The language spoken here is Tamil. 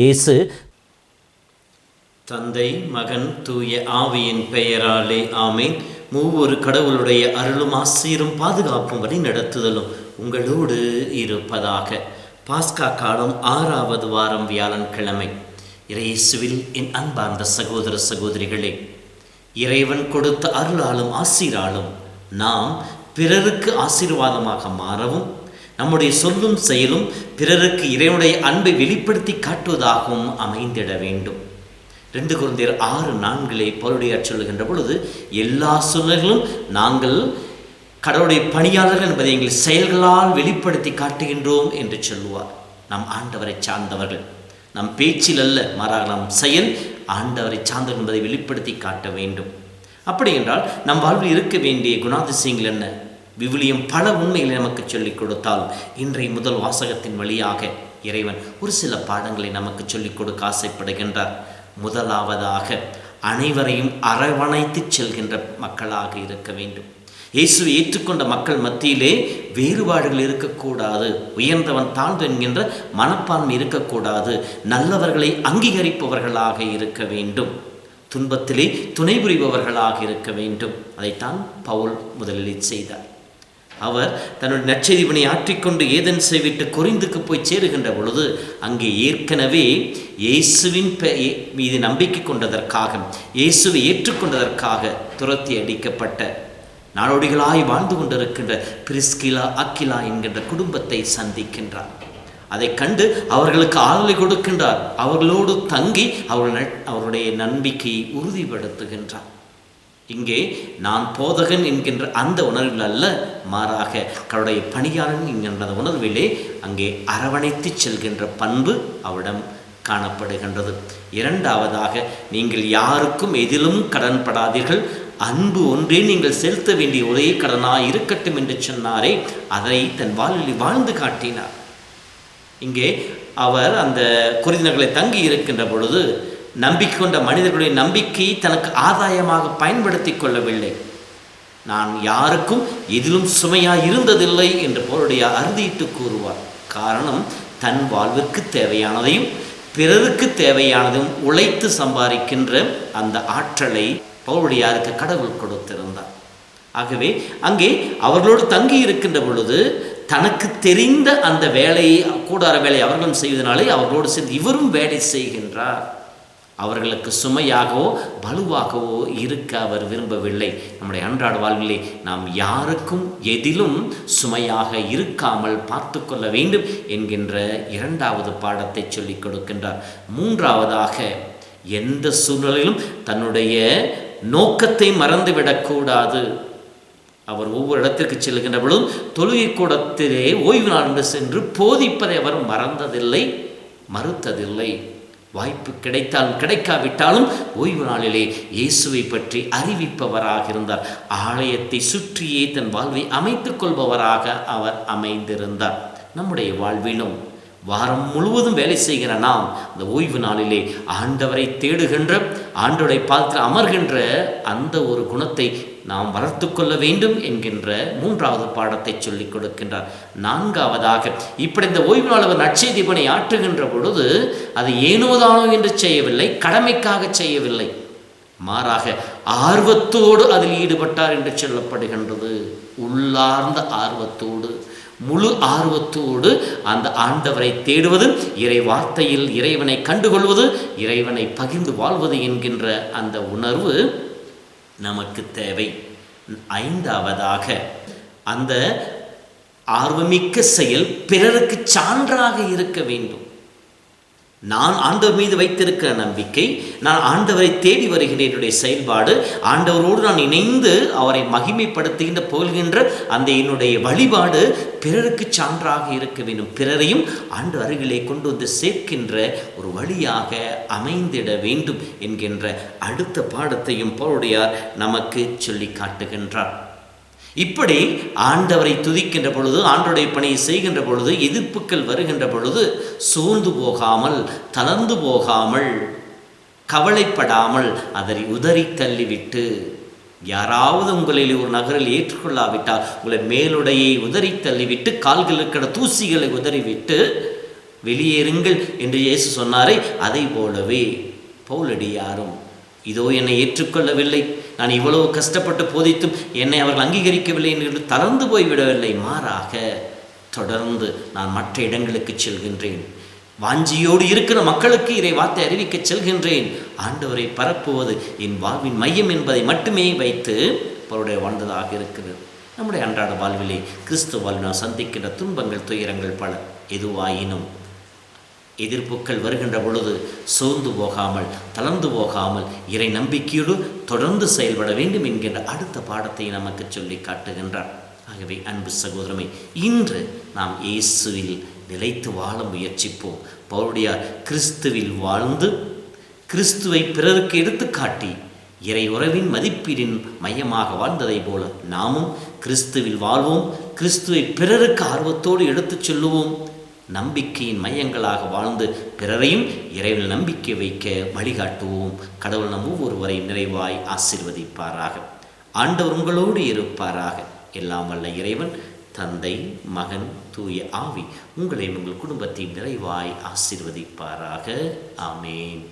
இயேசு தந்தை மகன் தூய ஆவியின் பெயராலே ஆமேன். மூவொரு கடவுளுடைய அருளும் ஆசீரும் பாதுகாப்பும் வழி நடத்துதலும் உங்களோடு இருப்பதாக. பாஸ்கா காலம் 6வது வாரம் வியாழன்கிழமை. இயேசுவில் என் அன்பார்ந்த சகோதர சகோதரிகளே, இறைவன் கொடுத்த அருளாலும் ஆசீராலும் நாம் பிறருக்கு ஆசீர்வாதமாக மாறவும், நம்முடைய சொல்லும் செயலும் பிறருக்கு இறைவனுடைய அன்பை வெளிப்படுத்தி காட்டுவதாகவும் அமைந்திட வேண்டும். 2 கொரிந்தியர் 6:4 பவுலடியார் சொல்லுகின்ற பொழுது, எல்லா சூழல்களும் நாங்கள் கடவுளுடைய பணியாளர்கள் என்பதை எங்கள் செயல்களால் வெளிப்படுத்தி காட்டுகின்றோம் என்று சொல்லுவார். நம் ஆண்டவரை சார்ந்தவர்கள், நம் பேச்சில் அல்ல, மாறாக நம் செயல் ஆண்டவரை சார்ந்தவர் என்பதை வெளிப்படுத்தி காட்ட வேண்டும். அப்படி என்றால் நம் வாழ்வில் இருக்க வேண்டிய குணாதிசயங்கள் என்ன? விவிலியம் பல உண்மைகளை நமக்கு சொல்லிக் கொடுத்தால், இன்றைய முதல் வாசகத்தின் வழியாக இறைவன் ஒரு சில பாடங்களை நமக்கு சொல்லிக் கொடுக்க ஆசைப்படுகின்றார். முதலாவதாக, அனைவரையும் அரவணைத்து செல்கின்ற மக்களாக இருக்க வேண்டும். இயேசுவை ஏற்றுக்கொண்ட மக்கள் மத்தியிலே வேறுபாடுகள் இருக்கக்கூடாது, உயர்ந்தவன் தாழ்ந்து என்கின்ற மனப்பான்மை இருக்கக்கூடாது, நல்லவர்களை அங்கீகரிப்பவர்களாக இருக்க வேண்டும், துன்பத்திலே துணை புரிபவர்களாக இருக்க வேண்டும். அதைத்தான் பவுல் முதலில் செய்தார். அவர் தன்னுடைய நற்செய்தி பணியை ஆற்றிக்கொண்டு ஏதென்ஸை விட்டு கொரிந்துக்கு போய் சேருகின்ற பொழுது, அங்கே ஏற்கனவே இயேசுவின் மீது நம்பிக்கை கொண்டதற்காக, இயேசுவை ஏற்றுக்கொண்டதற்காக துரத்தி அடிக்கப்பட்ட நாடோடிகளாய் வாழ்ந்து கொண்டிருக்கின்ற பிரிஸ்கிலா அக்கிலா என்கின்ற குடும்பத்தை சந்திக்கின்றார். அதை கண்டு அவர்களுக்கு ஆதரவு கொடுக்கின்றார். அவர்களோடு தங்கி அவருடைய நம்பிக்கையை உறுதிப்படுத்துகின்றார். இங்கே நான் போதகன் என்கின்ற அந்த உணர்வில் அல்ல, மாறாக கடவுளுடைய பணியாளன் என்கின்ற உணர்விலே அங்கே அரவணைத்து செல்கின்ற பண்பு அவரிடம் காணப்படுகின்றது. இரண்டாவதாக, நீங்கள் யாருக்கும் எதிலும் கடன்படாதீர்கள், அன்பு ஒன்றே நீங்கள் செலுத்த வேண்டிய ஒரே கடனாக இருக்கட்டும் என்று சொன்னாரே, அதை தன் வாழ்வில் வாழ்ந்து காட்டினார். இங்கே அவர் அந்த கொரிந்தியர்களை தங்கி இருக்கின்ற பொழுது நம்பிக்கை கொண்ட மனிதர்களுடைய நம்பிக்கையை தனக்கு ஆதாயமாக பயன்படுத்தி கொள்ளவில்லை. நான் யாருக்கும் எதிலும் சுமையாக இருந்ததில்லை என்று பவுலுடைய அறுதியிட்டு கூறுவார். காரணம், தன் வாழ்விற்கு தேவையானதையும் பிறருக்கு தேவையானதும் உழைத்து சம்பாதிக்கின்ற அந்த ஆற்றலை பவுலுடையாருக்கு கடவுள் கொடுத்திருந்தார். ஆகவே அங்கே அவர்களோடு தங்கி இருக்கின்ற பொழுது தனக்கு தெரிந்த அந்த வேலையை, கூடார வேலையை அவர்களும் செய்வதனாலே அவர்களோடு சேர்ந்து இவரும் வேலை செய்கின்றார். அவர்களுக்கு சுமையாகவோ வலுவாகவோ இருக்க அவர் விரும்பவில்லை. நம்முடைய அன்றாட வாழ்விலே நாம் யாருக்கும் எதிலும் சுமையாக இருக்காமல் பார்த்து கொள்ள வேண்டும் என்கின்ற 2வது பாடத்தை சொல்லிக் கொடுக்கின்றார். மூன்றாவதாக, எந்த சூழ்நிலையிலும் தன்னுடைய நோக்கத்தை மறந்துவிடக்கூடாது. அவர் ஒவ்வொரு இடத்திற்கு செல்கின்ற பொழுதும் தொழுகை கூடத்திலே ஓய்வு நாள் என்று சென்று போதிப்பதை அவர் மறந்ததில்லை, மறுத்ததில்லை. வாய்ப்பு கிடைத்தாலும் கிடைக்காவிட்டாலும் ஓய்வு நாளிலே இயேசுவை பற்றி அறிவிப்பவராக இருந்தார். ஆலயத்தை சுற்றியே தன் வாழ்வை அமைத்துக் கொள்பவராக அவர் அமைந்திருந்தார். நம்முடைய வாழ்விலும் வாரம் முழுவதும் வேலை செய்கிற நாம் அந்த ஓய்வு நாளிலே ஆண்டவரை தேடுகின்ற, ஆண்டவரை பார்த்து அமர்கின்ற அந்த ஒரு குணத்தை நாம் வளர்த்து கொள்ள வேண்டும் என்கின்ற 3வது பாடத்தை சொல்லிக் கொடுக்கின்றார். 4வதாக, இப்படி இந்த ஓய்வு நாள் அவர் நற்செய்தி பணி ஆற்றுகின்ற பொழுது அது ஏனோதானோ என்று செய்யவில்லை, கடமைக்காக செய்யவில்லை, மாறாக ஆர்வத்தோடு அதில் ஈடுபட்டார் என்று சொல்லப்படுகின்றது. உள்ளார்ந்த ஆர்வத்தோடு, முழு ஆர்வத்தோடு அந்த ஆண்டவரை தேடுவது, இறை வார்த்தையில் இறைவனை கண்டுகொள்வது, இறைவனை பகிர்ந்து வாழ்வது என்கின்ற அந்த உணர்வு நமக்கு தேவை. 5வதாக, அந்த ஆர்வமிக்க செயல் பிறருக்கு சான்றாக இருக்க வேண்டும். நான் ஆண்டவர் மீது வைத்திருக்கிற நம்பிக்கை, நான் ஆண்டவரை தேடி வருகின்ற என்னுடைய செயல்பாடு, ஆண்டவரோடு நான் இணைந்து அவரை மகிமைப்படுத்துகின்ற புகழ்கின்ற அந்த என்னுடைய வழிபாடு பிறருக்கு சான்றாக இருக்க வேண்டும். பிறரையும் ஆண்டவர் அருகிலே கொண்டு வந்து சேர்க்கின்ற ஒரு வழியாக அமைந்திட வேண்டும் என்கின்ற அடுத்த பாடத்தையும் பவுலுடையார் நமக்கு சொல்லி காட்டுகின்றார். இப்படி ஆண்டவரை துதிக்கின்ற பொழுது, ஆண்டவருடைய பணியை செய்கின்ற பொழுது, எதிர்ப்புகள் வருகின்ற பொழுது சோர்ந்து போகாமல், தளர்ந்து போகாமல், கவலைப்படாமல் அதை உதறி தள்ளிவிட்டு, யாராவது உங்களில் ஒரு நகரில் ஏற்றுக்கொள்ளாவிட்டால் உங்களை மேலுடையை உதறி தள்ளிவிட்டு, கால்கள் இருக்கிற தூசிகளை உதறிவிட்டு வெளியேறுங்கள் என்று இயேசு சொன்னாரே, அதை போலவே பவுலடியாரும் இதோ என்னை ஏற்றுக்கொள்ளவில்லை, நான் இவ்வளவு கஷ்டப்பட்டு போதித்தும் என்னை அவர்கள் அங்கீகரிக்கவில்லை என்று தளர்ந்து போய்விடவில்லை. மாறாக தொடர்ந்து நான் மற்ற இடங்களுக்கு செல்கின்றேன், வாஞ்சியோடு இருக்கிற மக்களுக்கு இறை வார்த்தை அறிவிக்க செல்கின்றேன், ஆண்டவரை பரப்புவது என் வாழ்வின் மையம் என்பதை மட்டுமே வைத்து அவருடைய வாழ்ந்ததாக இருக்கிறது. நம்முடைய அன்றாட வாழ்விலே கிறிஸ்துவ வாழ்வினால் சந்திக்கின்ற துன்பங்கள், துயரங்கள் பல. எதுவாயினும் எதிர்ப்புகள் வருகின்ற பொழுது சோர்ந்து போகாமல், தளர்ந்து போகாமல், இறை நம்பிக்கையோடு தொடர்ந்து செயல்பட வேண்டும் என்கின்ற அடுத்த பாடத்தை நமக்கு சொல்லி காட்டுகின்றார். ஆகவே அன்பு சகோதரமே, இன்று நாம் இயேசுவில் நிலைத்து வாழ முயற்சிப்போம். பவுலடியார் கிறிஸ்துவில் வாழ்ந்து கிறிஸ்துவை பிறருக்கு எடுத்து காட்டி இறை உறவின் மதிப்பீடின் மையமாக வாழ்ந்ததை போல நாமும் கிறிஸ்துவில் வாழ்வோம், கிறிஸ்துவை பிறருக்கு ஆர்வத்தோடு எடுத்துச் சொல்லுவோம், நம்பிக்கையின் மையங்களாக வாழ்ந்து பிறரையும் இறைவனில் நம்பிக்கை வைக்க வழிகாட்டுவோம். கடவுள் நம் ஒவ்வொருவரையும் நிறைவாய் ஆசீர்வதிப்பாராக. ஆண்டவர் உங்களோடு இருப்பாராக. எல்லாம் வல்ல இறைவன் தந்தை, மகன், தூய ஆவி உங்களையும் உங்கள் குடும்பத்தையும் நிறைவாய் ஆசீர்வதிப்பாராக. ஆமேன்.